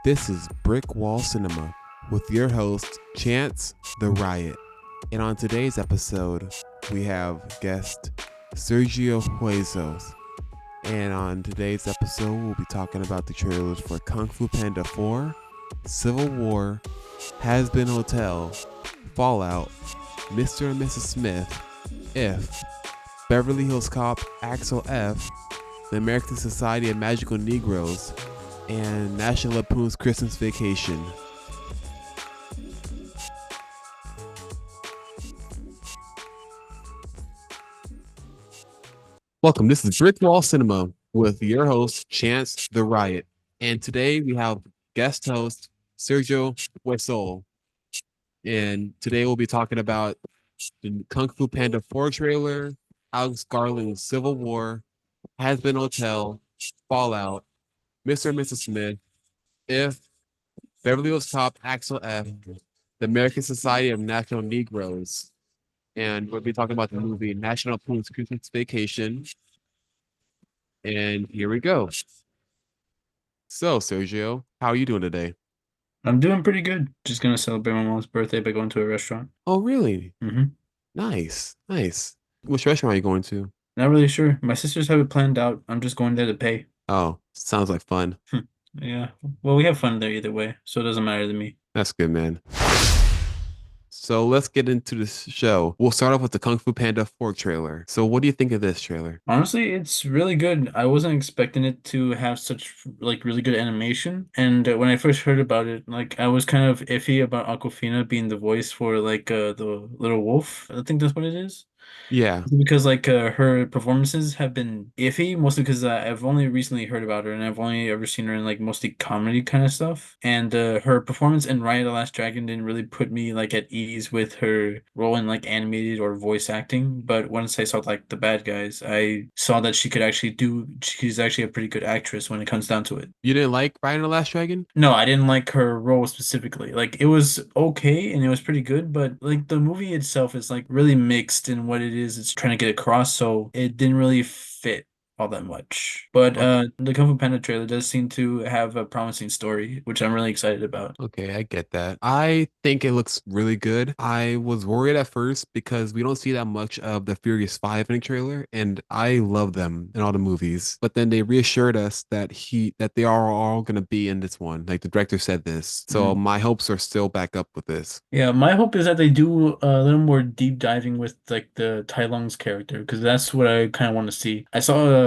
This is Brick Wall Cinema with your host, Chance the Riot. And on today's episode, we have guest Sergio Huesos. And on today's episode, we'll be talking about the trailers for Kung Fu Panda 4, Civil War, Hazbin Hotel, Fallout, Mr. and Mrs. Smith, If, Beverly Hills Cop, Axel F, the American Society of Magical Negroes, and National Lampoon's Christmas Vacation. Welcome, this is Brick Wall Cinema with your host, Chance the Riot. And today we have guest host, Sergio Huesol. And today we'll be talking about the Kung Fu Panda 4 trailer, Alex Garland's Civil War, Hazbin Hotel, Fallout, Mr. and Mrs. Smith, If, Beverly Hills Cop, Axel F, the American Society of National Negroes, and we'll be talking about the movie National Lampoon's Christmas Vacation. And here we go. So, Sergio, how are you doing today? I'm doing pretty good. Just gonna celebrate my mom's birthday by going to a restaurant. Oh, really? Mm-hmm. Nice, nice. Which restaurant are you going to? Not really sure. My sisters have it planned out. I'm just going there to pay. Oh, sounds like fun. Yeah. Well, we have fun there either way, so it doesn't matter to me. That's good, man. So let's get into this show. We'll start off with the Kung Fu Panda 4 trailer. So what do you think of this trailer? Honestly, it's really good. I wasn't expecting it to have such really good animation. And when I first heard about it, I was kind of iffy about Aquafina being the voice for the little wolf. I think that's what it is. Yeah. Because her performances have been iffy, mostly because I've only recently heard about her and I've only ever seen her in like mostly comedy kind of stuff. And her performance in Raya the Last Dragon didn't really put me like at ease with her role in like animated or voice acting. But once I saw like the bad guys, I saw that she's actually a pretty good actress when it comes down to it. You didn't like Ryan the Last Dragon? No, I didn't like her role specifically. Like it was okay and it was pretty good, but like the movie itself is like really mixed in what it is it's trying to get across, so it didn't really fit all that much. But the Kung Fu Panda trailer does seem to have a promising story, which I'm really excited about. Okay, I get that. I think it looks really good. I was worried at first because we don't see that much of the Furious 5 in the trailer, and I love them in all the movies. But then they reassured us that they are all gonna be in this one. Like the director said this. So Mhm. my hopes are still back up with this. Yeah, my hope is that they do a little more deep diving with like the Tai Lung's character because that's what I kind of want to see. I saw a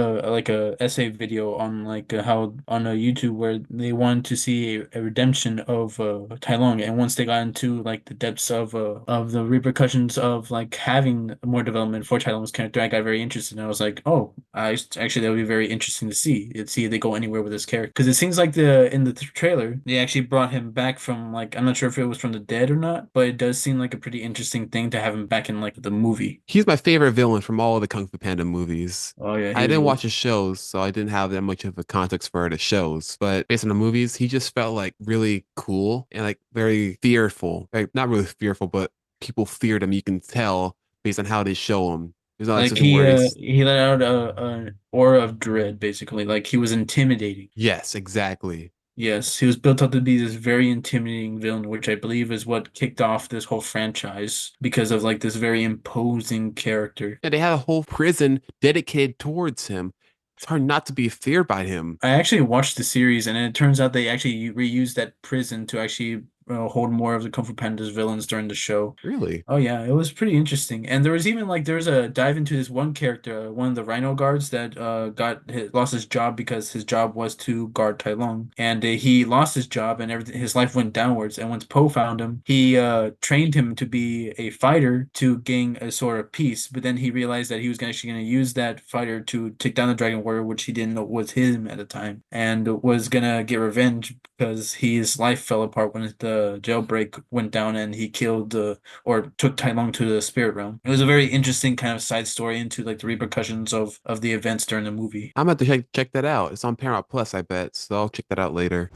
essay video on how on a YouTube where they wanted to see a redemption of Tai Lung, and once they got into like the depths of the repercussions of like having more development for Tai Lung's character, I got very interested and I was like, oh, actually that would be very interesting to see. See if they go anywhere with this character because it seems like the in the trailer they actually brought him back from like I'm not sure if it was from the dead or not, but it does seem like a pretty interesting thing to have him back in like the movie. He's my favorite villain from all of the Kung Fu Panda movies. Oh yeah, he I was didn't really watch the shows, so I didn't have that much of a context for the shows. But based on the movies, he just felt like really cool and like very fearful. Like not really fearful, but people feared him. You can tell based on how they show him. There's not like like certain words. he let out an aura of dread basically. Like he was intimidating. Yes, exactly. Yes, he was built up to be this very intimidating villain, which I believe is what kicked off this whole franchise because of like this very imposing character. And they had a whole prison dedicated towards him. It's hard not to be feared by him. I actually watched the series, and it turns out they actually reused that prison to actually hold more of the Kung Fu Panda's villains during the show. Really? Oh yeah, it was pretty interesting. And there was even like there was a dive into this one character, one of the Rhino guards that lost his job because his job was to guard Tai Lung, and he lost his job and everything. His life went downwards. And once Poe found him, he trained him to be a fighter to gain a sort of peace. But then he realized that he was actually going to use that fighter to take down the Dragon Warrior, which he didn't know was him at the time, and was gonna get revenge because his life fell apart when the jailbreak went down and he killed or took Tai Lung to the spirit realm. It was a very interesting kind of side story into like the repercussions of the events during the movie. I'm gonna have to check that out. It's on Paramount Plus, I bet. So I'll check that out later.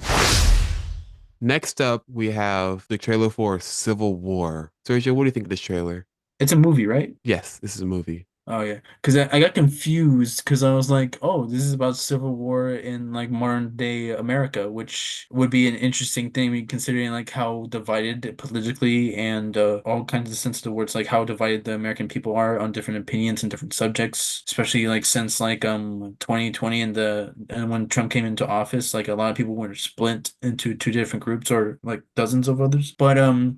Next up, we have the trailer for Civil War. Sergio, what do you think of this trailer? It's a movie, right? Yes, this is a movie. Oh yeah, because I got confused because I was like, oh, this is about Civil War in like modern day America, which would be an interesting thing considering like how divided politically and all kinds of sensitive words, like how divided the American people are on different opinions and different subjects, especially like since like 2020 and when Trump came into office, like a lot of people were split into two different groups or like dozens of others. But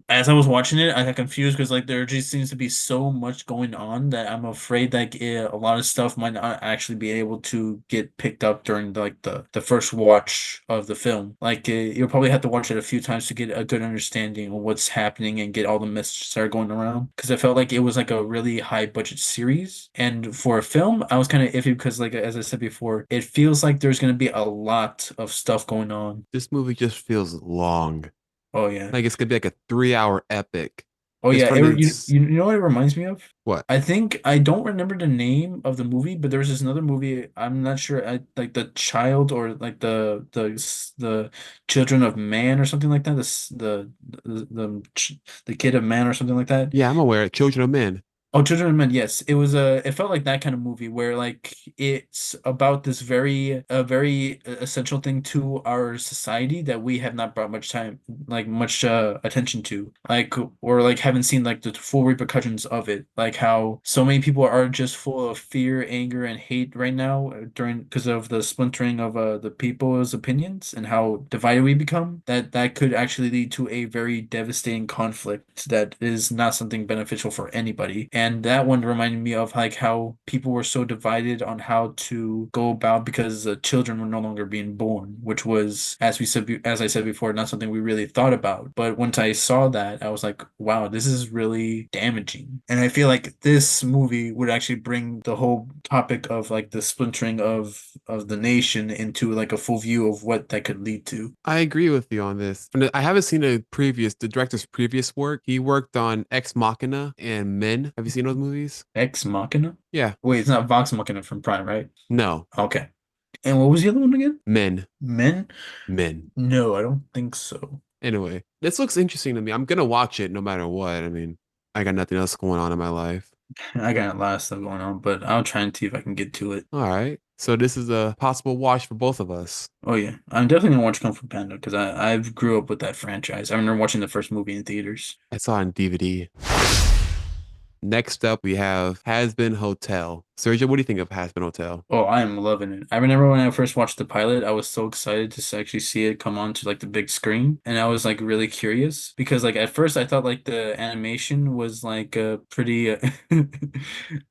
as I was watching it, I got confused because like there just seems to be so much going on that I'm afraid like a lot of stuff might not actually be able to get picked up during like the first watch of the film. Like you'll probably have to watch it a few times to get a good understanding of what's happening and get all the messages that are going around. Because I felt like it was like a really high budget series, and for a film, I was kind of iffy because like as I said before, it feels like there's going to be a lot of stuff going on. This movie just feels long. Oh yeah. Like it's gonna be like a 3 hour epic. Oh Just yeah, from its you know what it reminds me of? what? I think I don't remember the name of the movie, but there was this another movie. I'm not sure. I like the child or like the children of man or something like that. The kid of man or something like that. Yeah, I'm aware. Children of Men. Oh, Children of Men, yes. It was it felt like that kind of movie where like it's about this very essential thing to our society that we have not brought much time like much attention to. Like or like haven't seen like the full repercussions of it. Like how so many people are just full of fear, anger, and hate right now during because of the splintering of the people's opinions and how divided we become. That could actually lead to a very devastating conflict that is not something beneficial for anybody. And that one reminded me of like how people were so divided on how to go about because children were no longer being born, which was, as I said before, not something we really thought about. But once I saw that, I was like, wow, this is really damaging. And I feel like this movie would actually bring the whole topic of like the splintering of the nation into like a full view of what that could lead to. I agree with you on this. I haven't seen the director's previous work. He worked on Ex Machina and Men. Have you seen those movies? Ex Machina? Yeah. Wait, it's not Vox Machina from Prime, right? No. Okay. And what was the other one again? Men. Men? Men. No, I don't think so. Anyway, this looks interesting to me. I'm gonna watch it no matter what. I mean, I got nothing else going on in my life. I got a lot of stuff going on, but I'll try and see if I can get to it. All right. So this is a possible watch for both of us. Oh yeah, I'm definitely gonna watch Kung Fu Panda because I've grew up with that franchise. I remember watching the first movie in theaters. I saw it on DVD. Next up, we have Hazbin Hotel. Sergio, what do you think of Hazbin Hotel? Oh, I am loving it. I remember when I first watched the pilot, I was so excited to actually see it come onto like the big screen, and I was like really curious because like at first I thought like the animation was like pretty the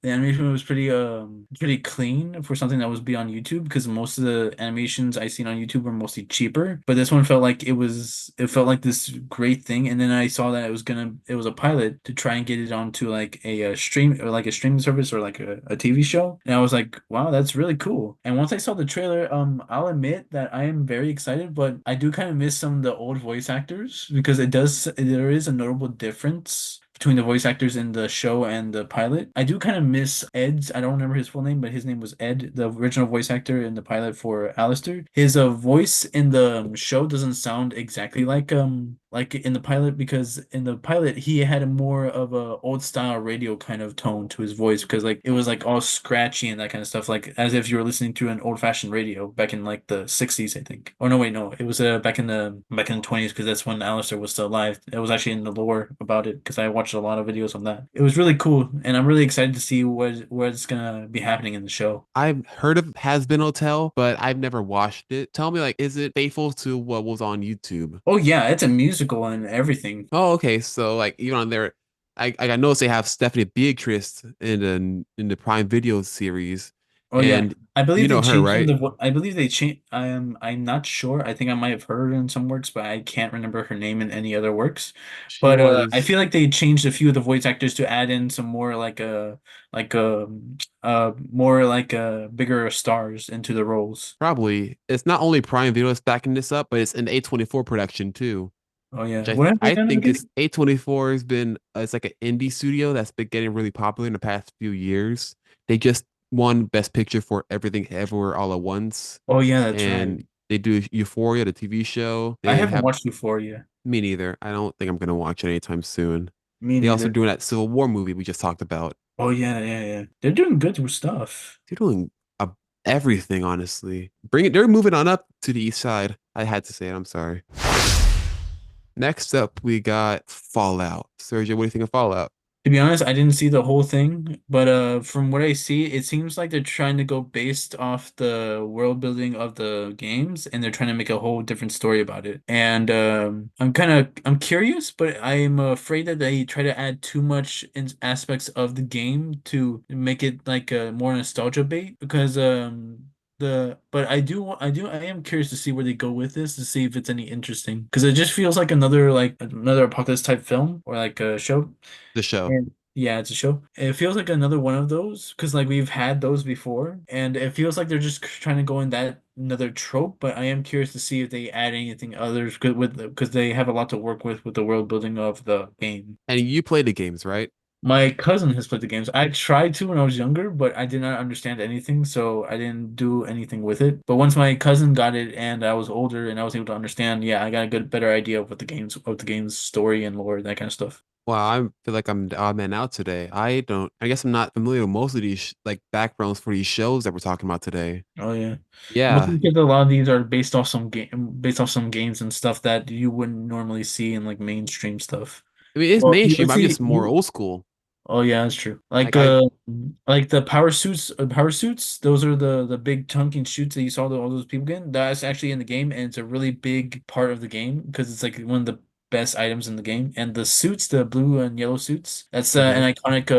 animation was pretty clean for something that was be on YouTube because most of the animations I seen on YouTube were mostly cheaper, but this one felt like it felt like this great thing, and then I saw that it was a pilot to try and get it onto like a stream or like a streaming service or like a TV show. And I was like, wow, that's really cool. And once I saw the trailer, I'll admit that I am very excited, but I do kind of miss some of the old voice actors because there is a notable difference between the voice actors in the show and the pilot. I do kind of miss Ed's. I don't remember his full name, but his name was Ed, the original voice actor in the pilot for Alistair. His voice in the show doesn't sound exactly like in the pilot because in the pilot he had a more of a old style radio kind of tone to his voice because like it was like all scratchy and that kind of stuff like as if you were listening to an old fashioned radio back in like the 60s I think. Oh no, wait, no, it was back in the 20s because that's when Alistair was still alive. It was actually in the lore about it because I watched a lot of videos on that. It was really cool and I'm really excited to see what's gonna be happening in the show. I've heard of Hazbin Hotel, but I've never watched it. Tell me, like, is it faithful to what was on YouTube? Oh yeah, it's a musical and everything. Oh, okay. So, like, even on there, I noticed they have Stephanie Beatrice in the Prime Video series, Oh yeah, and I you believe they know her, changed some of right? I believe they changed. I'm not sure. I think I might have heard her in some works, but I can't remember her name in any other works. She But I was feel like they changed a few of the voice actors to add in some more like a more like bigger stars into the roles. probably. It's not only Prime Video that's backing this up, but it's an A24 production too. Oh yeah, Which what have they I done think again? is A24 has been it's like an indie studio that's been getting really popular in the past few years. They just won Best Picture for Everything Everywhere All at Once, Oh yeah, that's right. and they do Euphoria, the TV show. I They haven't have watched Euphoria. me neither. I don't think I'm gonna watch it anytime soon. Me They also neither. doing that Civil War movie we just talked about. Oh yeah, yeah, yeah. They're doing good with stuff. They're doing uh, everything, honestly. Bring it. They're moving on up to the east side. I had to say it. I'm sorry. Next up, we got Fallout. Sergio, what do you think of Fallout? To be honest, I didn't see the whole thing, but from what I see, it seems like they're trying to go based off the world building of the games, and they're trying to make a whole different story about it. And I'm curious, but I'm afraid that they try to add too much in aspects of the game to make it like a more nostalgia bait because the but I am curious to see where they go with this to see if it's any interesting because it just feels like another apocalypse type film or like a show. The show. And yeah, it's a show. It feels like another one of those because like we've had those before, and it feels like they're just trying to go in that another trope. But I am curious to see if they add anything others good with because they have a lot to work with the world building of the game. And you play the games, right? My cousin has played the games. I tried to when I was younger, but I did not understand anything, so I didn't do anything with it. But once my cousin got it and I was older and I was able to understand, yeah, I got a good better idea of what the game's story and lore, that kind of stuff. Well, I feel like I'm the odd man out today. I guess I'm not familiar with most of these like backgrounds for these shows that we're talking about today. Oh yeah. Yeah. Mostly because a lot of these are based off some games and stuff that you wouldn't normally see in like mainstream stuff. I mean, it's Well, you mainstream. would I'm see just more you old school. oh yeah, that's true. Like I Like the power suits, those are the big chunking shoots that you saw all those people getting. That's actually in the game and it's a really big part of the game because it's like one of the best items in the game. And the suits, the blue and yellow suits, that's Mhm. an iconic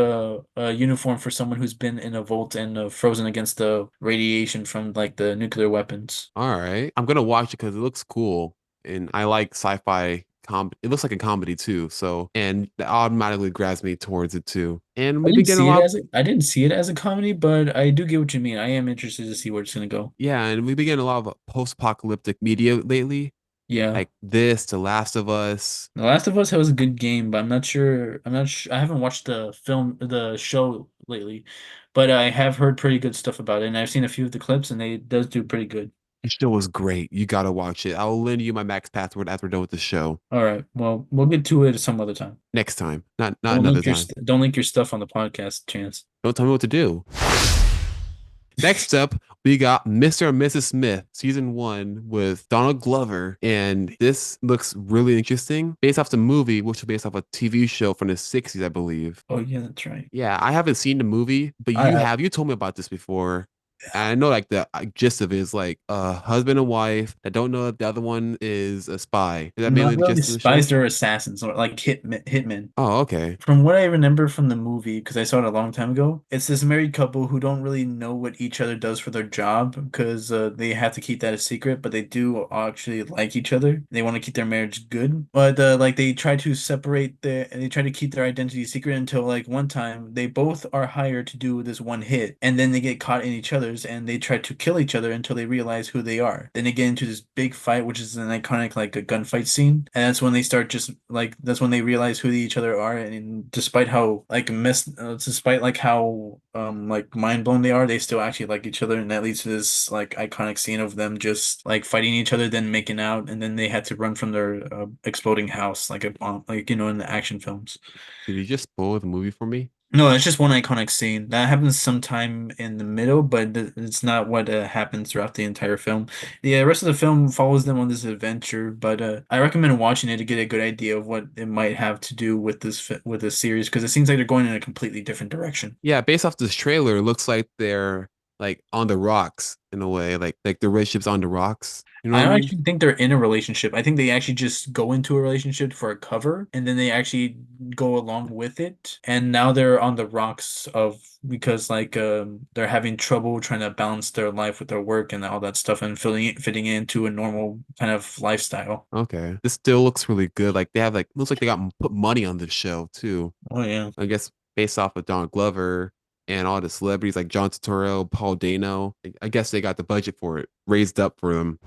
uniform for someone who's been in a vault and frozen against the radiation from like the nuclear weapons. All right. I'm gonna watch it because it looks cool. And I like sci-fi it looks like a comedy too. So and that automatically grabs me towards it too. And we've been getting a lot I didn't see it as a comedy, but I do get what you mean. I am interested to see where it's gonna go. yeah, and we've been getting a lot of post-apocalyptic media lately. Yeah. Like this, The Last of Us. The Last of Us was a good game, but I'm not sure. I'm not sure. I haven't watched the show lately, but I have heard pretty good stuff about it, and I've seen a few of the clips, and they it does do pretty good. The show was great. You gotta watch it. I'll lend you my Max password after we're done with the show. All right. Well, we'll get to it some other time. Next time. Not another time. Don't link your stuff on the podcast, Chance. Don't tell me what to do. Next up, we got Mr. and Mrs. Smith, season one with Donald Glover. And this looks really interesting. Based off the movie, which was based off a TV show from the 60s, I believe. Oh yeah, that's right. Yeah, I haven't seen the movie, but you I have. You told me about this before. And I know like the gist of it is like a husband and wife that don't know that the other one is a spy. Is that mainly not the really gist of the show? spies or assassins or like hitmen. Oh, okay. From what I remember from the movie, because I saw it a long time ago, it's this married couple who don't really know what each other does for their job because they have to keep that a secret, but they do actually like each other. They want to keep their marriage good, but like they try to they try to keep their identity secret until like one time they both are hired to do this one hit, and then they get caught in each other's, and they try to kill each other until they realize who they are. Then they get into this big fight, which is an iconic like a gunfight scene, and that's when they start just like that's when they realize who each other are, and despite how despite like how like mind blown they are, they still actually like each other, and that leads to this like iconic scene of them just like fighting each other, then making out, and then they had to run from their exploding house like a bomb, like you know in the action films. Did you just spoil the movie for me? No, it's just one iconic scene that happens sometime in the middle, but it's not what happens throughout the entire film. The rest of the film follows them on this adventure, but I recommend watching it to get a good idea of what it might have to do with with this series because it seems like they're going in a completely different direction. Yeah, based off this trailer, it looks like they're like on the rocks in a way, like the relationship's on the rocks. You know what I I don't mean? actually think they're in a relationship. I think they actually just go into a relationship for a cover and then they actually go along with it. And now they're on the rocks of because like they're having trouble trying to balance their life with their work and all that stuff and fitting into a normal kind of lifestyle. Okay. This still looks really good. Like they have like looks like they got put money on this show too. Oh yeah. I guess based off of Don Glover and all the celebrities like John Turturro, Paul Dano. I guess they got the budget for it raised up for them.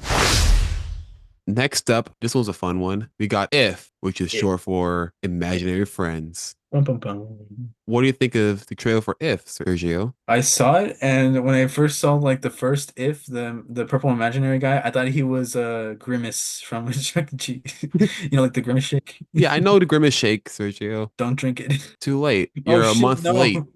Next up, this one's a fun one. We got If, which is It, short for Imaginary Friends. Bum, bum, bum. What do you think of the trailer for If, Sergio? I saw it, and when I first saw like the first If, the purple imaginary guy, I thought he was Grimace from Chuck E. Cheese. You know, like the Grimace shake. Yeah, I know the Grimace Shake, Sergio. Don't drink it. Too late. Oh You're a shit, month late. no.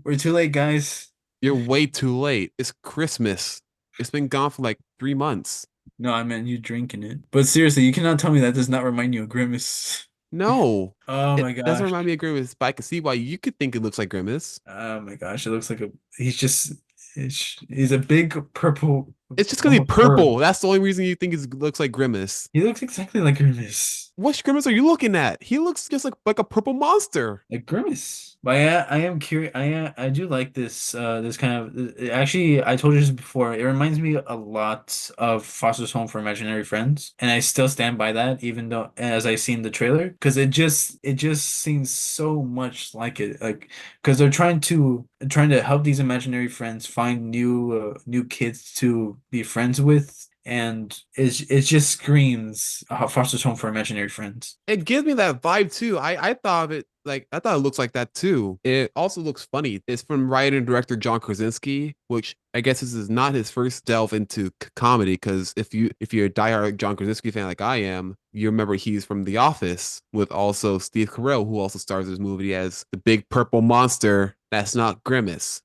We're too late, guys. You're way too late. It's Christmas. It's been gone for like 3 months. No, I meant you drinking it. But seriously, you cannot tell me that does not remind you of Grimace. No, Oh it my doesn't gosh. remind me of Grimace, but I can see why you could think it looks like Grimace. Oh my gosh, it looks like a he's just he's a big purple It's just gonna be almost bird. purple. That's the only reason you think it looks like Grimace. He looks exactly like Grimace. Which Grimace are you looking at? He looks just like a purple monster. Like Grimace. But I am curious. I do like this kind of actually I told you this before. It reminds me a lot of Foster's Home for Imaginary Friends, and I still stand by that, even though as I seen the trailer, because it just seems so much like it, like because they're trying to help these imaginary friends find new kids to be friends with. And it just screams Foster's Home for Imaginary Friends. It gives me that vibe too. I thought of it like I thought it looks like that too. It also looks funny. It's from writer and director John Krasinski, which I guess this is not his first delve into comedy. Because if you're a diehard John Krasinski fan like I am, you remember he's from The Office with also Steve Carell, who also stars in this movie as the big purple monster that's not Grimace.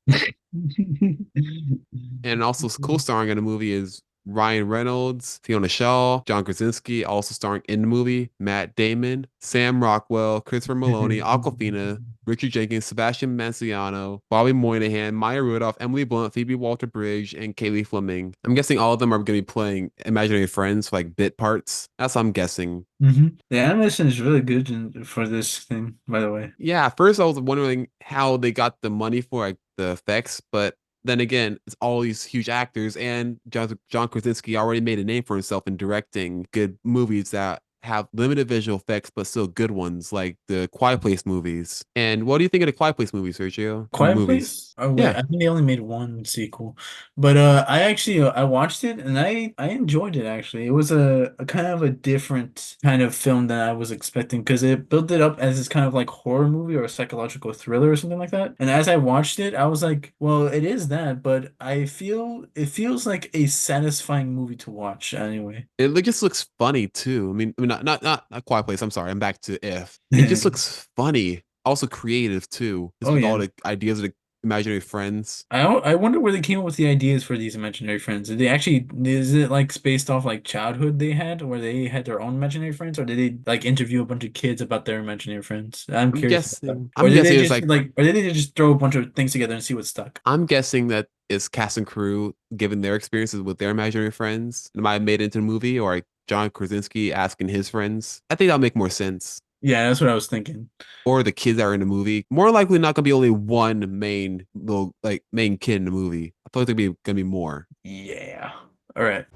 And also co-starring in the movie is Ryan Reynolds, Fiona Shaw, John Krasinski, also starring in the movie, Matt Damon, Sam Rockwell, Christopher Maloney, Aquafina, Richard Jenkins, Sebastian Maniscalco, Bobby Moynihan, Maya Rudolph, Emily Blunt, Phoebe Walter-Bridge, and Kaylee Fleming. I'm guessing all of them are going to be playing imaginary friends, like bit parts. That's what I'm guessing. The animation is really good for this thing, by the way. Yeah, at first I was wondering how they got the money for like the effects, but then again, it's all these huge actors, and John Krasinski already made a name for himself in directing good movies that have limited visual effects but still good ones, like the Quiet Place movies. And what do you think of the Quiet Place movies, Sergio? Quiet Movies? Place? Oh wait, Yeah, I think they only made one sequel. But I actually I watched it and I enjoyed it actually. It was a kind of a different kind of film than I was expecting because it built it up as this kind of like horror movie or a psychological thriller or something like that. And as I watched it, I was like, well, it is that, but I feel it feels like a satisfying movie to watch anyway. just looks funny too. I mean, not Quiet Place. I'm sorry, I'm back to If. It just looks funny, also creative too, just Oh with yeah. all the ideas of the imaginary friends. I wonder where they came up with the ideas for these imaginary friends. Did they actually, is it like based off like childhood they had, where they had their own imaginary friends, or did they like interview a bunch of kids about their imaginary friends? I'm I'm curious about that. guessing. I'm guessing it's like Or did they just throw a bunch of things together and see what stuck? I'm guessing that it's cast and crew given their experiences with their imaginary friends. It might have made it into a movie, or like John Krasinski asking his friends. I think that'll make more sense. Yeah, that's what I was thinking. Or the kids that are in the movie. More likely not gonna be only one main little like main kid in the movie. I thought there'd be gonna be more. Yeah. All right.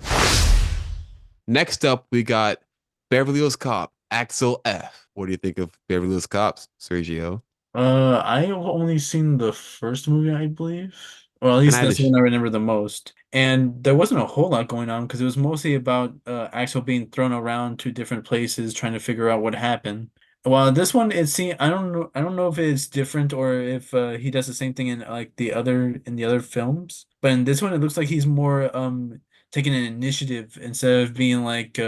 Next up, we got Beverly Hills Cop, Axel F. What do you think of Beverly Hills Cops, Sergio? I've only seen the first movie, I believe. Well, at And I least had to that's the one I remember the most. And there wasn't a whole lot going on because it was mostly about Axel being thrown around to different places trying to figure out what happened. While this one, it seems I don't know if it's different or if he does the same thing in like the other films. But in this one, it looks like he's more taking an initiative instead of being like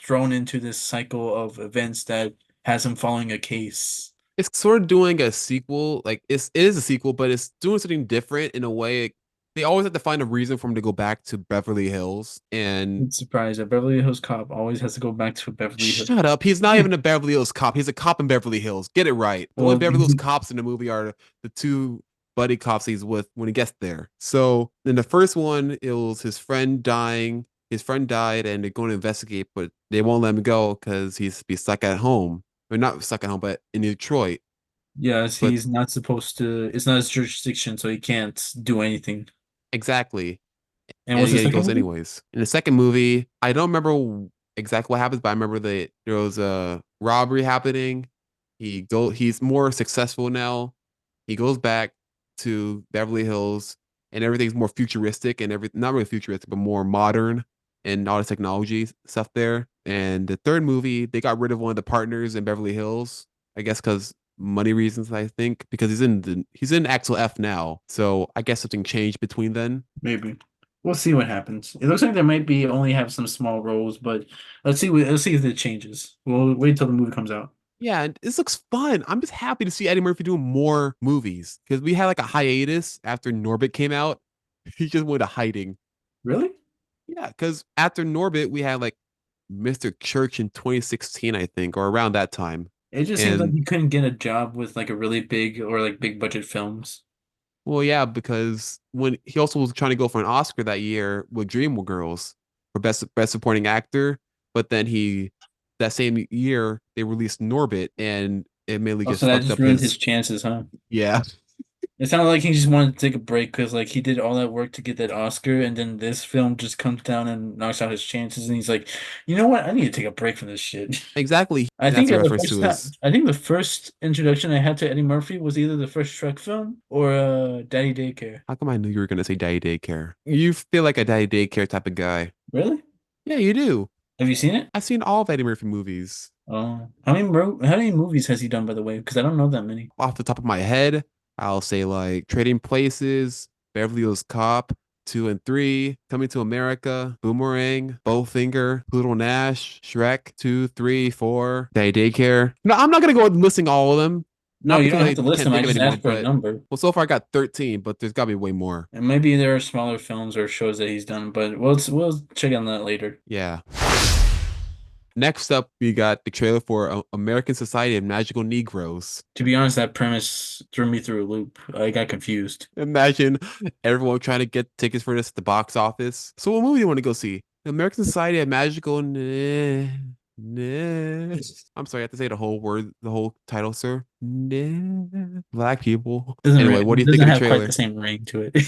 thrown into this cycle of events that has him following a case. it's sort of doing a sequel. Like it is a sequel, but it's doing something different in a way. They always have to find a reason for him to go back to Beverly Hills. And I'm surprised that Beverly Hills Cop always has to go back to Beverly Hills. shut up, he's not even a Beverly Hills cop. He's a cop in Beverly Hills. Get it right. The only Well, Beverly Hills cops in the movie are the two buddy cops he's with when he gets there. So in the first one, it was his friend dying. His friend died, and they're going to investigate, but they won't let him go because he's be stuck at home. Or not stuck at home, but in Detroit. yes, But he's not supposed to. It's not his jurisdiction, so he can't do anything. exactly. And And what's the yet he second goes movie? anyways. In the second movie, I don't remember exactly what happens, but I remember that there was a robbery happening. He's more successful now. He goes back to Beverly Hills, and everything's more futuristic and everything, not really futuristic, but more modern, and all the technology stuff there. And the third movie, they got rid of one of the partners in Beverly Hills, I guess because money reasons, I think, because he's in Axel F now. So I guess something changed between then. Maybe. We'll see what happens. It looks like there might be only have some small roles, but let's see if it changes. We'll wait till the movie comes out. Yeah, and this looks fun. I'm just happy to see Eddie Murphy doing more movies because we had like a hiatus after Norbit came out. He just went to hiding. Really? Yeah, because after Norbit, we had like Mr. Church in 2016, I think, or around that time. It just seems like And you couldn't get a job with like a really big or like big budget films. well, yeah, because when he also was trying to go for an Oscar that year with Dreamgirls for best supporting actor, but then he that same year they released Norbit and it mainly Oh, just so that fucked just up ruined his his chances, huh? yeah. It sounded like he just wanted to take a break because like he did all that work to get that Oscar, and then this film just comes down and knocks out his chances, and he's like, you know what? I need to take a break from this shit. Exactly. I That's think a the reference to first time, his. I think the first introduction I had to Eddie Murphy was either the first Shrek film or Daddy Daycare. How come I knew you were gonna say Daddy Daycare? You feel like a Daddy Daycare type of guy. Really? Yeah, you do. Have you seen it? I've seen all of Eddie Murphy movies. Oh, how many movies has he done, by the way? Because I don't know that many. Off the top of my head, I'll say like Trading Places, Beverly Hills Cop, 2 and 3, Coming to America, Boomerang, Bowfinger, Poodle Nash, Shrek, 2, 3, 4, Day Daycare. No, I'm not gonna go listing all of them. No, Not you because don't have I to list can't them. think I of just any more, asked for a but number. well, so far I got 13, but there's gotta be way more. And maybe there are smaller films or shows that he's done, but we'll check on that later. Yeah. Next up, we got the trailer for American Society of Magical Negroes. To be honest, that premise threw me through a loop. I got confused. Imagine everyone trying to get tickets for this at the box office. So, what movie do you want to go see? American Society of Magical. I'm sorry, I have to say the whole word, the whole title, sir. Black people. Anyway, what do It you think doesn't of the have quite the trailer? same ring to it.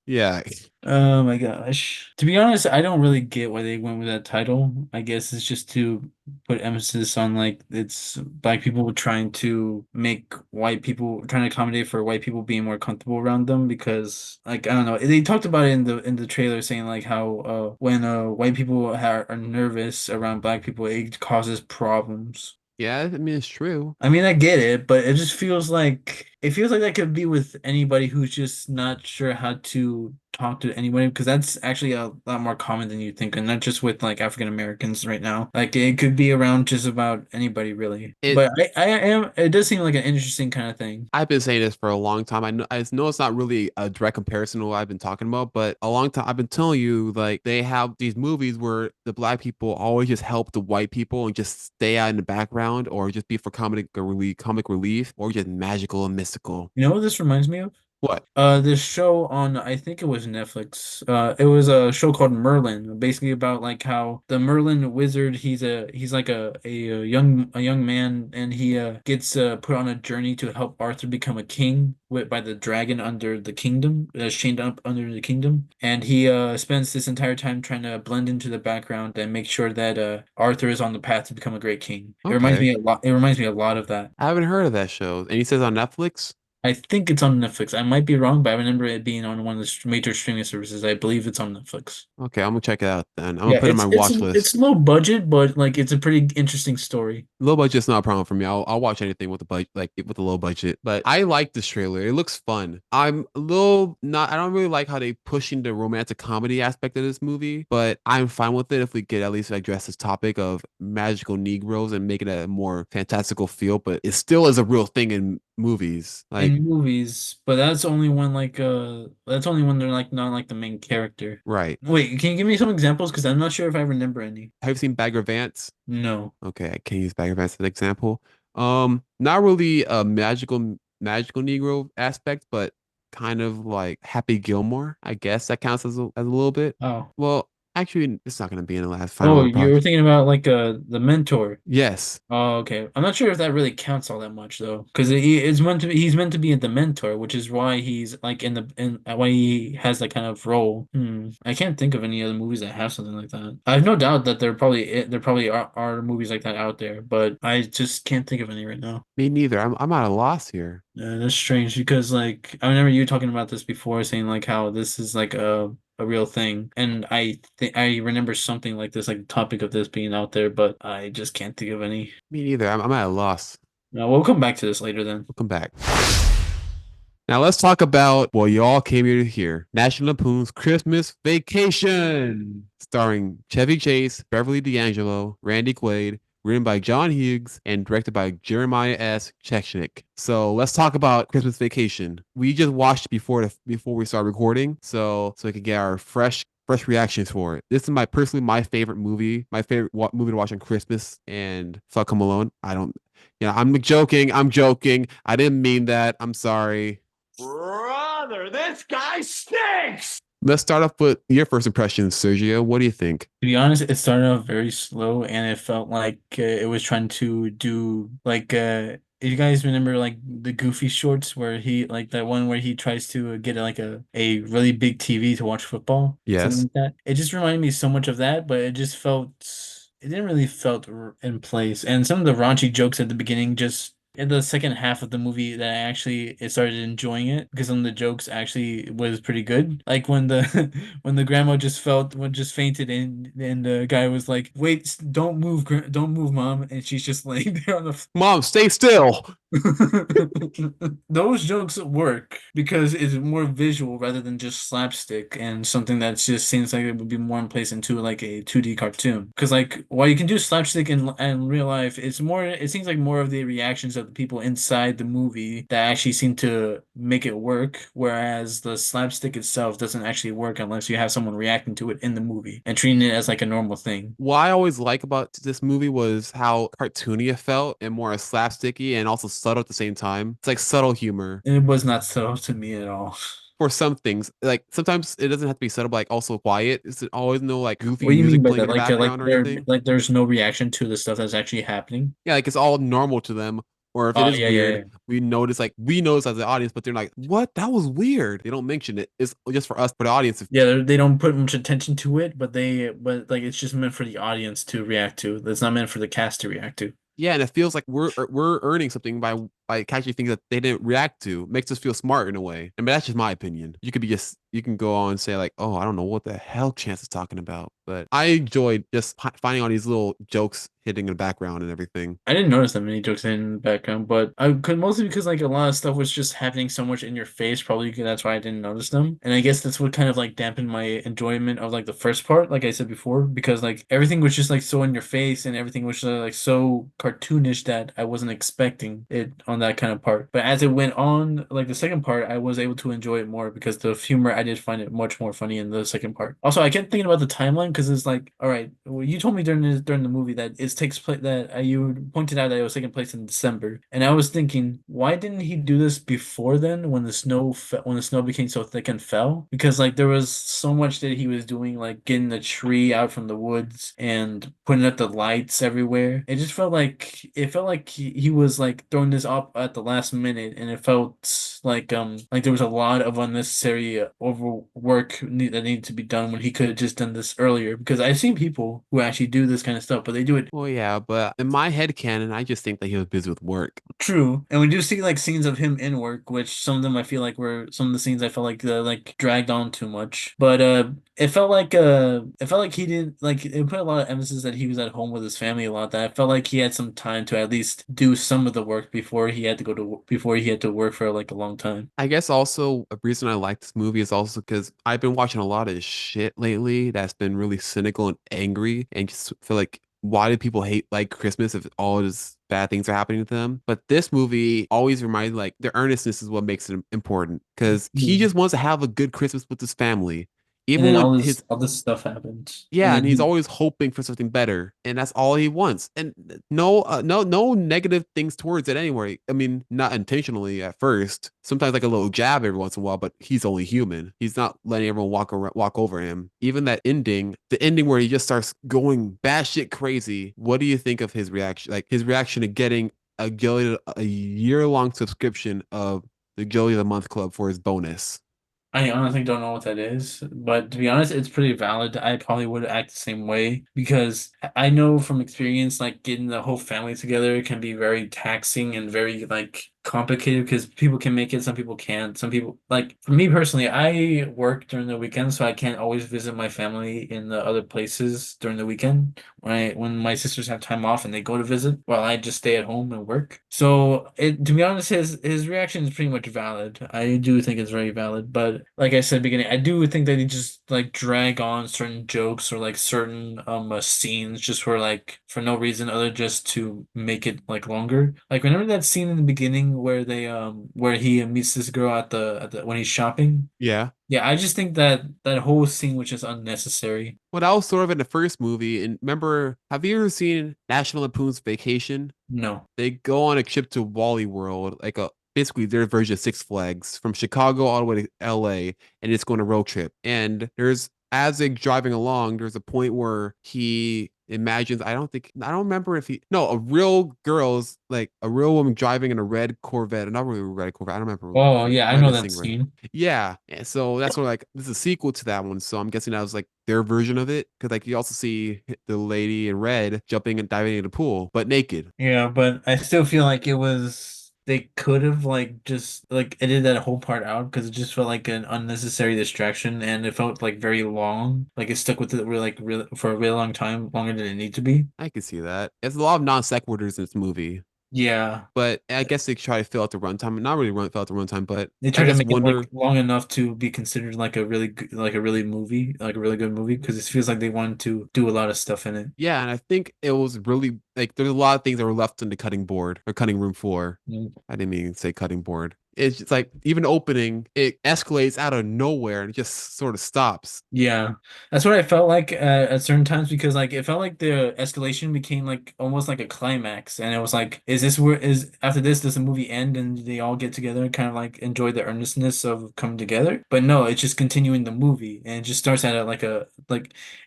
Yeah, Oh my gosh. To be honest, I don't really get why they went with that title. I guess it's just to put emphasis on like it's black people trying to make white people trying to accommodate for white people being more comfortable around them because like I don't know. They talked about it in the trailer saying like how when white people are nervous around black people it causes problems. yeah. I mean, it's true. I mean, I get it, but it feels like that could be with anybody who's just not sure how to talk to anybody because that's actually a lot more common than you think, and not just with like African Americans right now. Like it could be around just about anybody really. It But I am it does seem like an interesting kind of thing. I've been saying this for a long time. I know it's not really a direct comparison to what I've been talking about, but a long time I've been telling you like they have these movies where the black people always just help the white people and just stay out in the background or just be for comic relief or just magical and mystical. You know what this reminds me of? What? This show on I think it was Netflix. It was a show called Merlin, basically about like how the Merlin wizard. He's like a young man, and he gets put on a journey to help Arthur become a king by the dragon under the kingdom, chained up under the kingdom, and he spends this entire time trying to blend into the background and make sure that Arthur is on the path to become a great king. It reminds Okay. me a lot. It reminds me a lot of that. I haven't heard of that show. And he says on Netflix? I think it's on Netflix. I might be wrong, but I remember it being on one of the major streaming services. I believe it's on Netflix. Okay, I'm gonna check it out then. I'm gonna Yeah, put it on my watch it's list. low budget, but like it's a pretty interesting story. Low budget's not a problem for me. I'll watch anything with the budget, like with the low budget. But I like this trailer. It looks fun. I'm a little not. I don't really like how they pushing the romantic comedy aspect of this movie, but I'm fine with it if we could at least address this topic of magical Negroes and make it a more fantastical feel. But it still is a real thing in movies. Like In movies, but that's only when they're like not like the main character. right. Wait, can you give me some examples? Because I'm not sure if I remember any. Have you seen Bagger Vance? No. Okay, I can use Bagger Vance as an example. Not really a magical Negro aspect, but kind of like Happy Gilmore. I guess that counts as a little bit. Oh. Well, actually, it's not gonna be in the last Oh, final you were part. thinking about like the mentor. Yes. Oh, okay. I'm not sure if that really counts all that much though, because it's meant to be, he's meant to be the mentor, which is why he's like in why he has that kind of role. I can't think of any other movies that have something like that. I have no doubt that there probably are movies like that out there, but I just can't think of any right now. Me neither. I'm at a loss here. Yeah, that's strange because like I remember you talking about this before, saying like how this is like a real thing, and I remember something like this, like the topic of this being out there, but I just can't think of any. Me neither. I'm at a loss. No, we'll come back to this later then. Welcome back. Now let's talk about what you all came here to hear. National Lampoon's Christmas Vacation, starring Chevy Chase, Beverly D'Angelo, Randy Quaid, written by John Hughes and directed by Jeremiah S. Chechnik. So let's talk about Christmas Vacation. We just watched it before we start recording, so we could get our fresh reactions for it. This is my favorite movie, my favorite movie to watch on Christmas. And fuck Home Alone. I don't. Yeah, I'm joking. I'm joking. I didn't mean that. I'm sorry. Brother, this guy stinks! Let's start off with your first impressions, Sergio. What do you think? To be honest, it started off very slow and it felt like it was trying to do like you guys remember like the Goofy shorts where he like that one where he tries to get like a really big TV to watch football, something Yes. like that. It just reminded me so much of that, but it didn't really felt in place. And some of the raunchy jokes at the beginning just in the second half of the movie that I actually started enjoying it because some of the jokes actually was pretty good. Like when the when the grandma just fainted and the guy was like, "Wait, don't move, mom," and she's just laying there on the Mom, stay still. those jokes work because it's more visual rather than just slapstick and something that just seems like it would be more in place into like a 2D cartoon. Because like while you can do slapstick in real life, it seems like more of the reactions of the people inside the movie that actually seem to make it work, whereas the slapstick itself doesn't actually work unless you have someone reacting to it in the movie and treating it as like a normal thing. What I always like about this movie was how cartoony it felt and more slapsticky and also subtle at the same time. It's like subtle humor And it was not subtle to me at all. for some things. Like sometimes it doesn't have to be subtle, but like also quiet. It's always no like goofy What do you mean music by playing that? in the background or anything. Like there's no reaction to the stuff that's actually happening? Yeah, like it's all normal to them. Or if it Oh is yeah, yeah, weird, yeah. we notice as the audience, but they're like, "What? That was weird." They don't mention it. It's just for us, for the audience. Yeah, they don't put much attention to it, but like it's just meant for the audience to react to. It's not meant for the cast to react to. Yeah, and it feels like we're earning something by catching things that they didn't react to. Makes us feel smart in a way. I mean, that's just my opinion. You can go on and say like, oh, I don't know what the hell Chance is talking about, but I enjoyed just finding all these little jokes hitting in the background and everything. I didn't notice that many jokes in the background, but I could mostly because like a lot of stuff was just happening so much in your face. Probably that's why I didn't notice them. And I guess that's what kind of like dampened my enjoyment of like the first part, like I said before, because like everything was just like so in your face and everything was like so cartoonish that I wasn't expecting it on that kind of part. But as it went on, like the second part, I was able to enjoy it more because the humor I did find it much more funny in the second part. Also, I kept thinking about the timeline because it's like, all right, well, you told me during the movie that it takes place that you pointed out that it was taking place in December, and I was thinking, why didn't he do this before then when when the snow became so thick and fell? Because like there was so much that he was doing, like getting the tree out from the woods and putting up the lights everywhere. It felt like he was like throwing this up at the last minute, and it felt like there was a lot of unnecessary overwork that needed to be done when he could have just done this earlier. Because I've seen people who actually do this kind of stuff, but they do it Well, yeah, but in my head canon, I just think that he was busy with work. true. And we do see like scenes of him in work, which some of them I feel like were some of the scenes I felt like dragged on too much. But it felt like he didn't like it put a lot of emphasis that he was at home with his family a lot. That I felt like he had some time to at least do some of the work before he had to work for like a long time. I guess also a reason I like this movie is also because I've been watching a lot of shit lately that's been really cynical and angry, and just feel like why do people hate like Christmas if all these bad things are happening to them? But this movie always reminds like the earnestness is what makes it important because he Mhm. just wants to have a good Christmas with his family, And even then when his all this stuff happens. And yeah, and then he's always hoping for something better, and that's all he wants. And no negative things towards it anyway. I mean, not intentionally at first. Sometimes like a little jab every once in a while, but he's only human. He's not letting everyone walk over him. Even that ending, the ending where he just starts going batshit crazy. What do you think of his reaction? Like his reaction to getting a year long subscription of the Gilly of the Month Club for his bonus. I honestly don't know what that is, but to be honest, it's pretty valid. I probably would act the same way because I know from experience, like getting the whole family together can be very taxing and very like complicated because people can make it, some people can't. Some people, like for me personally, I work during the weekend, so I can't always visit my family in the other places during the weekend. When my sisters have time off and they go to visit, while I just stay at home and work. So to be honest, his reaction is pretty much valid. I do think it's very valid, but like I said beginning, I do think that he just like drag on certain jokes or like certain scenes just for for no reason other just to make it like longer. Like remember that scene in the beginning where they where he meets this girl at the when he's shopping? Yeah. Yeah, I just think that that whole scene was just unnecessary. Well, that was sort of in the first movie. And remember, have you ever seen National Lampoon's Vacation? No. They go on a trip to Wally World, like a basically their version of Six Flags from Chicago all the way to LA, and it's going on a road trip. And there's as they're driving along, there's a point where he imagines, I don't remember if he, no, a real girl's like a real woman driving in a red Corvette, not really a red Corvette. I don't remember. Oh yeah, I Might have know been that Stingray. scene. Yeah. And so that's sort of like this is a sequel to that one. So I'm guessing that was like their version of it. Cause like you also see the lady in red jumping and diving in the pool, but naked. Yeah, but I still feel like it was they could have like just like edited that whole part out because it just felt like an unnecessary distraction and it felt like very long. Like it stuck with it really for a really long time, longer than it need to be. I can see that. There's a lot of non sequiturs in this movie, Yeah. but I guess they try to fill out the runtime. Not really fill out the runtime, but They I tried to just make it like wonder. long enough to be considered like a really good, like a really movie, like a really good movie because it feels like they wanted to do a lot of stuff in it. Yeah, and I think it was really like there's a lot of things that were left on the cutting board or cutting room floor. Mm. I didn't mean to say cutting board. It's just like even opening, it escalates out of nowhere and it just sort of stops. Yeah, that's what I felt like at certain times because like it felt like the escalation became like almost like a climax, and it was like, is this where is after this does the movie end and they all get together and kind of like enjoy the earnestness of coming together? But no, it's just continuing the movie and it just starts at like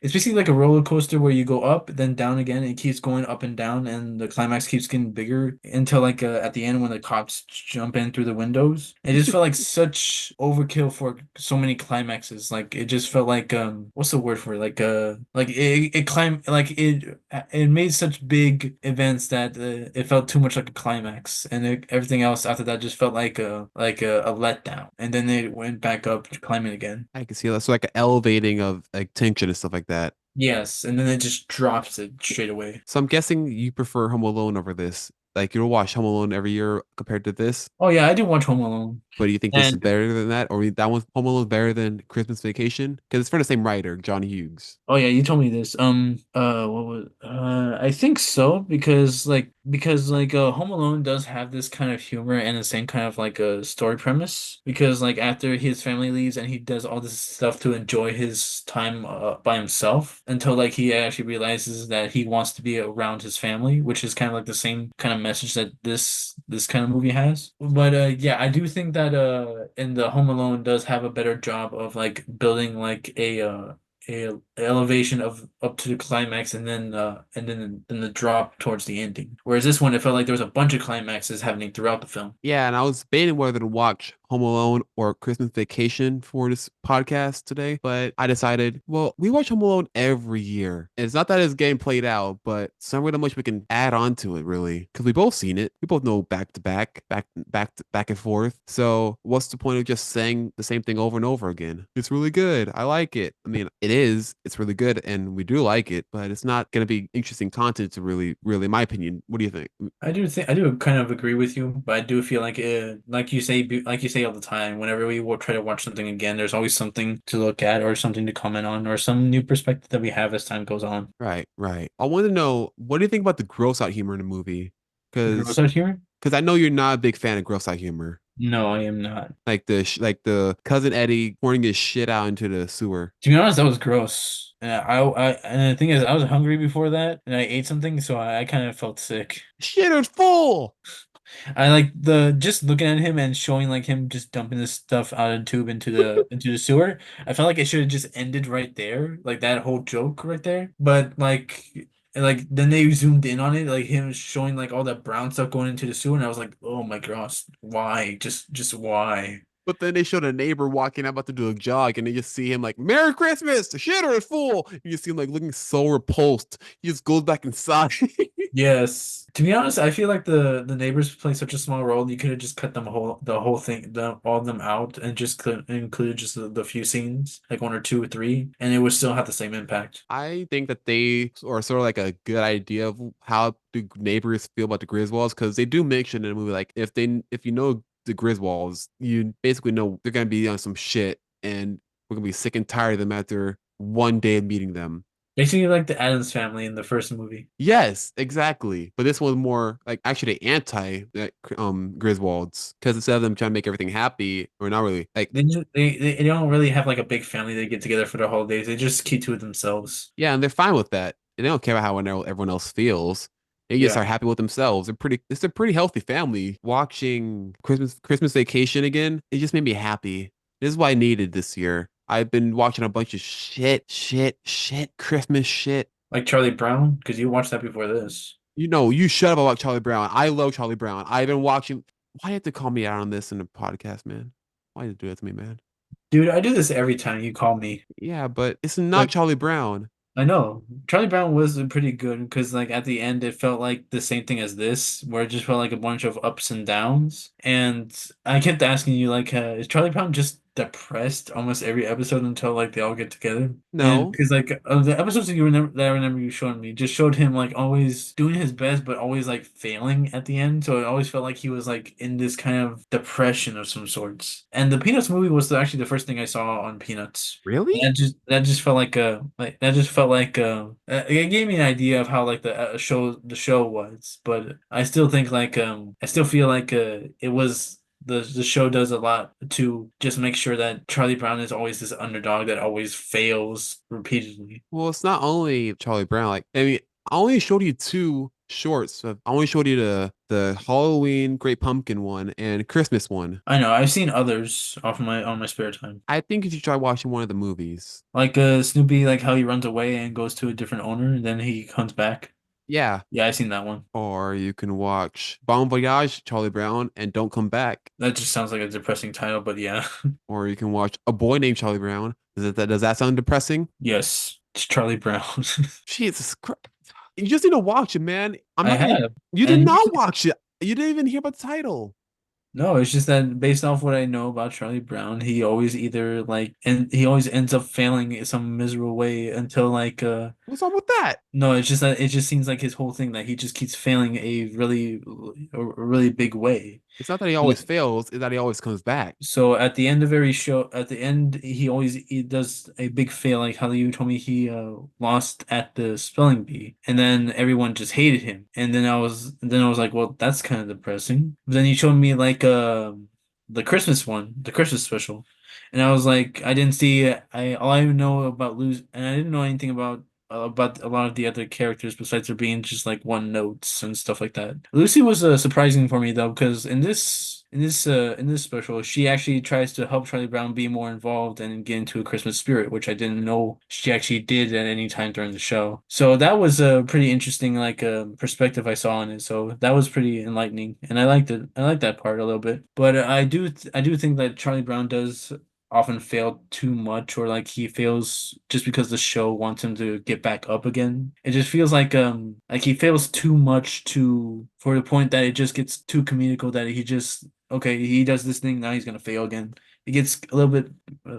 it's basically like a roller coaster where you go up then down again. And it keeps going up and down, and the climax keeps getting bigger until like at the end when the cops jump in through the windows. It just felt like such overkill for so many climaxes. Like it just felt like what's the word for it? Like it climbed like it made such big events that it felt too much like a climax, and everything else after that just felt like a letdown. And then it went back up to climbing again. I can see that. So like an elevating of like tension and stuff like that. Yes, and then it just drops it straight away. So I'm guessing you prefer Home Alone over this. Like you'll watch Home Alone every year compared to this. Oh yeah, I do watch Home Alone. But do you think this is And better than that, or that one's Home Alone better than Christmas Vacation? Because it's for the same writer, John Hughes. oh yeah, you told me this. What was I think so because Home Alone does have this kind of humor and the same kind of like a story premise because like after his family leaves and he does all this stuff to enjoy his time by himself until like he actually realizes that he wants to be around his family, which is kind of like the same kind of message that this kind of movie has. But yeah, I do think that in the Home Alone does have a better job of like building like a elevation of up to the climax and then the drop towards the ending. Whereas this one, it felt like there was a bunch of climaxes happening throughout the film. Yeah, and I was debating whether to watch Home Alone or Christmas Vacation for this podcast today, but I decided, well, we watch Home Alone every year. And it's not that it's getting played out, but it's not really much we can add on to it, really, because we both seen it. We both know back and forth. So what's the point of just saying the same thing over and over again? It's really good. I like it. I mean, it is. It's really good, and we do like it, but it's not going to be interesting content to really, in my opinion. What do you think? I do kind of agree with you, but I do feel like like you say all the time, whenever we will try to watch something again, there's always something to look at or something to comment on or some new perspective that we have as time goes on. Right, right. I want to know, what do you think about the gross out humor in the movie? Gross Because out humor? I know you're not a big fan of gross out humor. No, I am not. Like like the cousin Eddie pouring his shit out into the sewer. To be honest, that was gross. And and the thing is, I was hungry before that, and I ate something, so I kind of felt sick. Shit is full. I like the just looking at him and showing like him just dumping this stuff out of the tube into the sewer. I felt like it should have just ended right there, like that whole joke right there. But like then they zoomed in on it, like him showing like all that brown stuff going into the sewer, and I was like, oh my gosh, why? Just why? But then they showed a neighbor walking out about to do a jog, and they just see him like, "Merry Christmas, the shitter is full." And you see him like looking so repulsed. He just goes back inside. Yes. To be honest, I feel like the neighbors play such a small role. You could have just cut them the whole thing, all of them out, and just include just the few scenes, like one or two or three, and it would still have the same impact. I think that they are sort of like a good idea of how the neighbors feel about the Griswolds because they do mention in the movie like if you know the Griswolds, you basically know they're gonna be on some shit and we're gonna be sick and tired of them after one day of meeting them. Basically, like the Addams family in the first movie. Yes, exactly. But this was more like actually anti Griswolds because instead of them trying to make everything happy or not really like They don't really have like a big family they get together for the holidays. They just keep to it themselves. yeah, and they're fine with that. And they don't care about how everyone else feels. They just Yeah. are happy with themselves. It's a pretty healthy family. Watching Christmas Vacation again, it just made me happy. This is what I needed this year. I've been watching a bunch of shit, Christmas shit. Like Charlie Brown, because you watched that before this. You know, you shut up about Charlie Brown. I love Charlie Brown. I've been watching. Why do you have to call me out on this in the podcast, man? Why do you do that to me, man? Dude, I do this every time you call me. Yeah, but it's not Like, Charlie Brown. I know Charlie Brown was pretty good because like at the end it felt like the same thing as this, where it just felt like a bunch of ups and downs. And I kept asking you like, is Charlie Brown just depressed almost every episode until like they all get together? And No. because like the episodes that I remember you showing me just showed him like always doing his best, but always like failing at the end. So it always felt like he was like in this kind of depression of some sorts. And the Peanuts movie was actually the first thing I saw on Peanuts. Really? That just felt like that just felt like it gave me an idea of how like the show was, but I still think like I still feel like it was the show does a lot to just make sure that Charlie Brown is always this underdog that always fails repeatedly. Well, it's not only Charlie Brown. Like, I mean, I only showed you two shorts. I only showed you the Halloween Great Pumpkin one and Christmas one. I know I've seen others off my on my spare time, I think you should try watching one of the movies. like Snoopy, like how he runs away and goes to a different owner, and then he comes back. Yeah. Yeah, I've seen that one. Or you can watch Bon Voyage, Charlie Brown, and Don't Come Back. That just sounds like a depressing title, but yeah. Or you can watch A Boy Named Charlie Brown. Does that sound depressing? Yes, it's Charlie Brown. Jesus Christ. You just need to watch it, man. I'm I not gonna. have. You did And not watch it. You didn't even hear about the title. no, it's just that based off what I know about Charlie Brown, he always either like and he always ends up failing in some miserable way until like What's wrong with that? no, it's just that it just seems like his whole thing that he just keeps failing a really big way. It's not that he always fails, it's that he always comes back. So at the end of every show, at the end, he does a big fail, like how you told me he lost at the spelling bee, and then everyone just hated him. And then I was like, well, that's kind of depressing. But then he showed me like the Christmas one, the Christmas special, and I was like, I didn't see I all I know about lose, and I didn't know anything about a lot of the other characters besides there being just like one notes and stuff like that. Lucy was surprising for me though because in this special she actually tries to help Charlie Brown be more involved and get into a Christmas spirit, which I didn't know she actually did at any time during the show. So that was a pretty interesting like perspective I saw on it. So that was pretty enlightening and I liked it. I liked that part a little bit. But I do think that Charlie Brown does often fail too much or like he fails just because the show wants him to get back up again. It just feels like he fails too much to for the point that it just gets too comedical that he just okay, he does this thing, now he's gonna fail again. It gets a little bit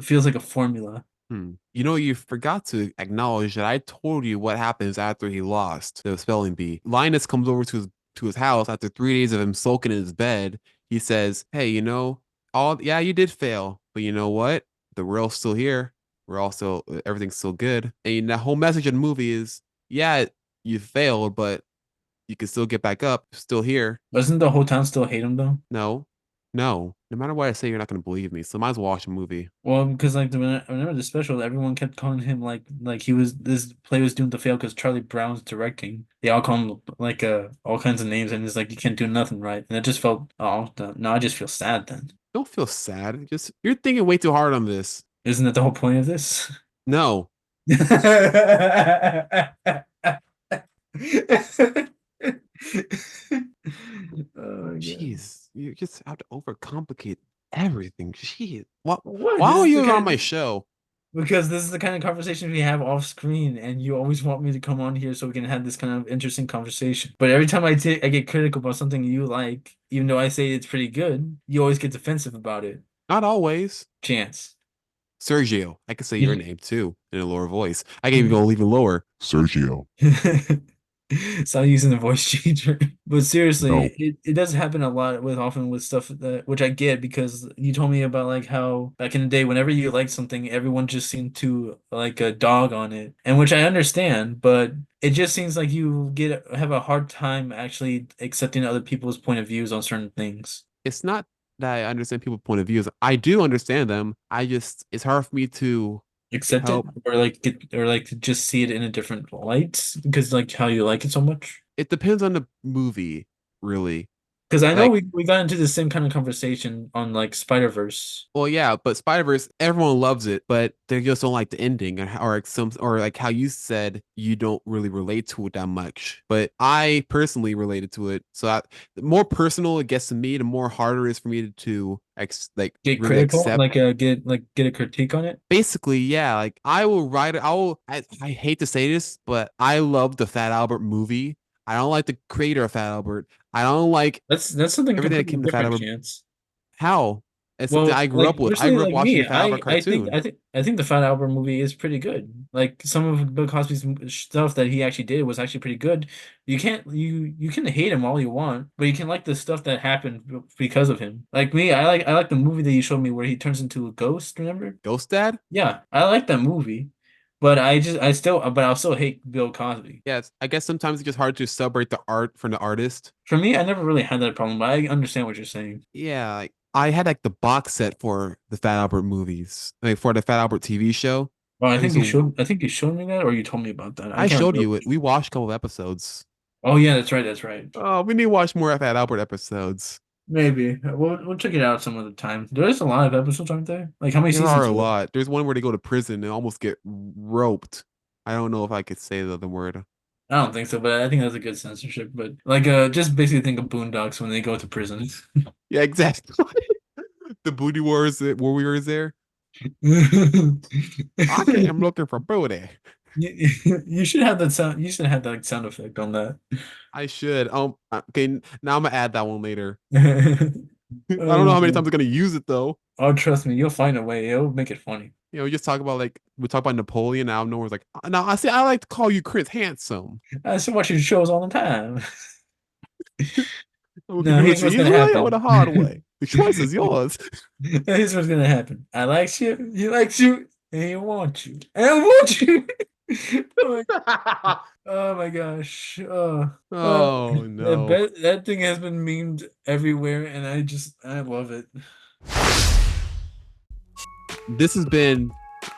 feels like a formula. You know, you forgot to acknowledge that I told you what happens after he lost the spelling bee. Linus comes over to his house after 3 days of him sulking in his bed. He says, "Hey, you know, all yeah, you did fail, but you know what? The world's still here. We're all still everything's still good." And the whole message of the movie is, yeah, you failed, but you can still get back up. Still here. Doesn't the whole town still hate him though? No, no. No matter what I say, you're not gonna believe me. So might as well watch the movie. Well, because like whenever the special, everyone kept calling him like he was this play was doomed to fail because Charlie Brown's directing. They all call him like all kinds of names, and it's like you can't do nothing right. And it just felt no, I just feel sad then. Don't feel sad. Just you're thinking way too hard on this. Isn't that the whole point of this? No. Oh my God. Jeez. You just have to overcomplicate everything. Jeez. What? What? Why This are is you the on kind my of show? because this is the kind of conversation we have off screen, and you always want me to come on here so we can have this kind of interesting conversation. But every time I get critical about something you like, even though I say it's pretty good, you always get defensive about it. Not always. Chance. Sergio. I can say your name too in a lower voice. I can even go even lower. Sergio. Stop using the voice changer. But seriously, No. it does happen a lot with often with stuff that which I get because you told me about like how back in the day, whenever you like something, everyone just seemed to like a dog on it. And which I understand, but it just seems like you have a hard time actually accepting other people's point of views on certain things. It's not that I understand people's point of views. I do understand them. It's hard for me to Accept it help. or like get or like to just see it in a different light because like how you like it so much. It depends on the movie, really. Because I know Like, we got into the same kind of conversation on like Spider-Verse. well, yeah, but Spider-Verse, everyone loves it, but they just don't like the ending or like how you said you don't really relate to it that much. But I personally related to it. So the more personal it gets to me, the more harder it is for me to like Get really critical, accept. like get a critique on it. Basically, yeah, like I will write it. I hate to say this, but I love the Fat Albert movie. I don't like the creator of Fat Albert. I don't like That's something everything that completely came to Fat different, Albert. Chance. How? It's something Well, I grew up like with. I personally, grew up like watching me, the Fat Albert cartoon. I think the Fat Albert movie is pretty good. Like some of Bill Cosby's stuff that he actually did was actually pretty good. You can hate him all you want, but you can like the stuff that happened because of him. Like me, I like the movie that you showed me where he turns into a ghost. Remember? Ghost Dad? Yeah, I like that movie, but I'll still hate Bill Cosby. Yes. I guess sometimes it's just hard to separate the art from the artist. For me, I never really had that problem, but I understand what you're saying. Yeah, like I had like the box set for the Fat Albert movies, like for the Fat Albert TV show. Well, I used to. I think you showed me that, or you told me about that. I I can't showed remember. you it. We watched a couple of episodes. Oh yeah, that's right, that's right. Oh, we need to watch more Fat Albert episodes. Maybe we'll check it out some other time. There's a lot of episodes, aren't there? Like how many There are seasons a are there? lot. There's one where they go to prison and almost get roped. I don't know if I could say the other word. I don't think so, but I think that's a good censorship. But like, just basically think of Boondocks when they go to prison. Yeah, exactly. The booty warriors there. Okay, I'm looking for booty. You should have that sound. You should have that like, sound effect on that. I should. Okay. Now I'm gonna add that one later. I don't know how many Oh, times I'm gonna use it though. oh, trust me, you'll find a way. It'll make it funny. We just talk about like we talk about Napoleon. Now no one's like, now I say I like to call you Chris Handsome. I still watch your shows all the time. I'm gonna No, give you here's listen. what's You gonna really or happen. the hard way. The choice is yours. Here's what's gonna happen. I like you, he likes you, and he wants you. And I want you. Oh oh my gosh. Oh no. That thing has been memed everywhere, and I love it. This has been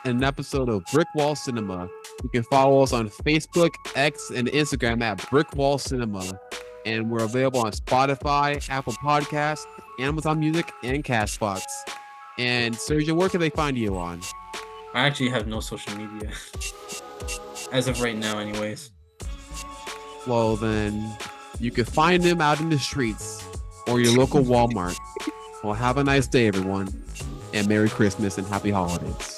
an episode of Brick Wall Cinema. You can follow us on Facebook, X, and Instagram at Brick Wall Cinema. And we're available on Spotify, Apple Podcasts, Amazon Music, and Castbox. And Sergio, where can they find you on? I actually have no social media. As of right now, anyways. Well, then you can find them out in the streets or your local Walmart. Well, have a nice day, everyone, and Merry Christmas and Happy Holidays.